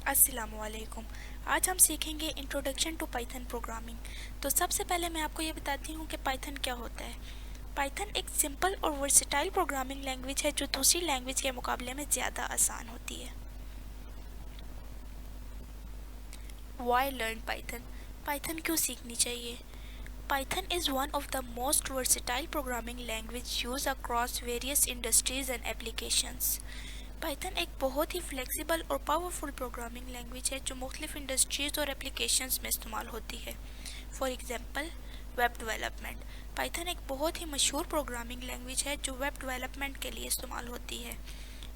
अस्सलामुअलैकुम। आज हम सीखेंगे इंट्रोडक्शन टू पाइथन प्रोग्रामिंग। तो सबसे पहले मैं आपको ये बताती हूँ कि पाइथन क्या होता है। पाइथन एक सिंपल और वर्सेटाइल प्रोग्रामिंग लैंग्वेज है जो दूसरी लैंग्वेज के मुकाबले में ज़्यादा आसान होती है। Y learn Python? पाइथन क्यों सीखनी चाहिए? Python is one of the most versatile programming language used across various industries and applications. Python एक बहुत ही फ्लेक्सिबल और पावरफुल प्रोग्रामिंग लैंग्वेज है जो मुख्तलिफ इंडस्ट्रीज और एप्लीकेशंस में इस्तेमाल होती है। For example, web development. Python एक बहुत ही मशहूर प्रोग्रामिंग लैंग्वेज है जो वेब डेवलपमेंट के लिए इस्तेमाल होती है।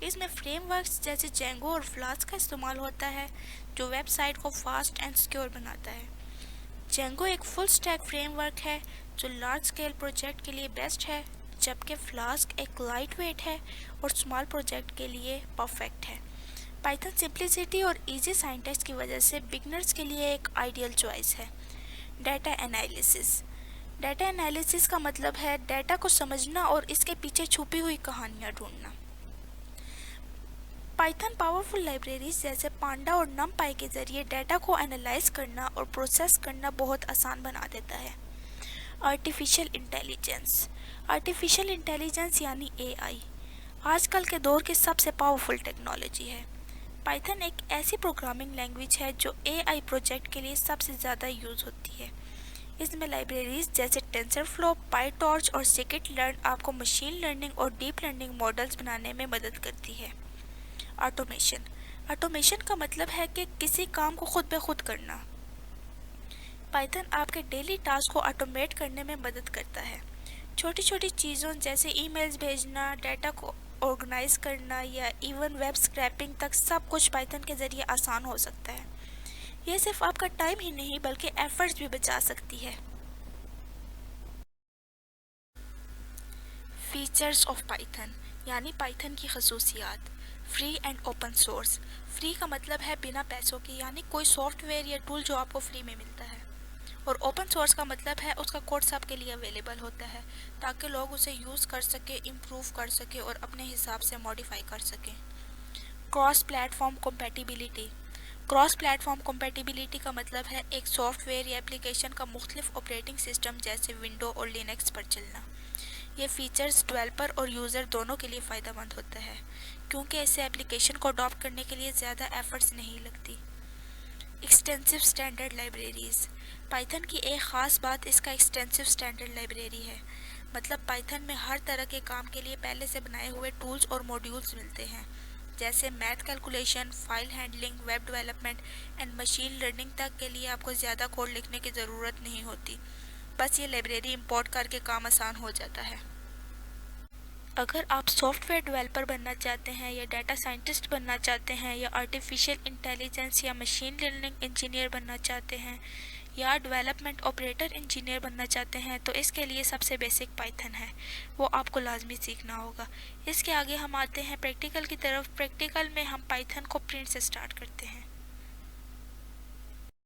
इसमें फ्रेमवर्क्स जैसे जेंगो और फ्लास्क का इस्तेमाल होता है जो वेबसाइट को फास्ट एंड सिक्योर बनाता है। जेंगो एक फुल स्टैक फ्रेमवर्क है जो लार्ज स्केल प्रोजेक्ट के लिए बेस्ट है, जबकि फ्लास्क एक लाइट वेट है और स्मॉल प्रोजेक्ट के लिए परफेक्ट है। पाइथन सिंप्लिसिटी और इजी साइंटेक्स की वजह से बिगनर्स के लिए एक आइडियल चॉइस है। Data analysis. डाटा एनालिसिस का मतलब है डाटा को समझना और इसके पीछे छुपी हुई कहानियाँ ढूंढना। पाइथन पावरफुल लाइब्रेरीज जैसे पांडा और नमपाई के जरिए डाटा को एनालाइज करना और प्रोसेस करना बहुत आसान बना देता है। Artificial intelligence. आर्टिफिशियल इंटेलिजेंस यानी एआई आजकल के दौर की सबसे पावरफुल टेक्नोलॉजी है। पाइथन एक ऐसी प्रोग्रामिंग लैंग्वेज है जो एआई प्रोजेक्ट के लिए सबसे ज़्यादा यूज़ होती है। इसमें लाइब्रेरीज जैसे टेंसरफ्लो, पाईटॉर्च और स्किट लर्न आपको मशीन लर्निंग और डीप लर्निंग मॉडल्स बनाने में मदद करती है। ऑटोमेशन। ऑटोमेशन का मतलब है कि किसी काम को खुद ब खुद करना। पाइथन आपके डेली टास्क को ऑटोमेट करने में मदद करता है। छोटी छोटी चीज़ों जैसे ईमेल्स भेजना, डाटा को ऑर्गेनाइज करना या इवन वेब स्क्रैपिंग तक सब कुछ पाइथन के ज़रिए आसान हो सकता है। यह सिर्फ आपका टाइम ही नहीं बल्कि एफर्ट्स भी बचा सकती है। फीचर्स ऑफ पाइथन यानी पाइथन की खसूसियात। Free and open source. Free का मतलब है बिना पैसों के, यानी कोई सॉफ्टवेयर या टूल जो आपको फ्री में मिलता है। और ओपन सोर्स का मतलब है उसका कोड सबके लिए अवेलेबल होता है ताकि लोग उसे यूज़ कर सके, इम्प्रूव कर सके और अपने हिसाब से मॉडिफाई कर सकें। Cross platform compatibility। Cross platform compatibility का मतलब है एक सॉफ्टवेयर या एप्लीकेशन का मुख्तलिफ ऑपरेटिंग सिस्टम जैसे विंडो और लिनक्स पर चलना। ये फीचर्स डेवलपर और यूज़र दोनों के लिए फ़ायदेमंद होता है क्योंकि इससे एप्लीकेशन को अडॉप्ट करने के लिए ज़्यादा एफर्ट्स नहीं लगती। Extensive standard libraries. पाइथन की एक ख़ास बात इसका एक्सटेंसिव स्टैंडर्ड लाइब्रेरी है। मतलब पाइथन में हर तरह के काम के लिए पहले से बनाए हुए टूल्स और मॉड्यूल्स मिलते हैं, जैसे math calculation, file handling, web development and machine learning तक के लिए आपको ज़्यादा कोड लिखने की ज़रूरत नहीं होती। बस ये लाइब्रेरी इंपोर्ट करके काम आसान हो जाता है। अगर आप सॉफ्टवेयर डेवलपर बनना चाहते हैं या डाटा साइंटिस्ट बनना चाहते हैं या आर्टिफिशियल इंटेलिजेंस या मशीन लर्निंग इंजीनियर बनना चाहते हैं या डेवलपमेंट ऑपरेटर इंजीनियर बनना चाहते हैं तो इसके लिए सबसे बेसिक पाइथन है, वो आपको लाजमी सीखना होगा। इसके आगे हम आते हैं प्रैक्टिकल की तरफ। प्रैक्टिकल में हम पाइथन को प्रिंट से स्टार्ट करते हैं।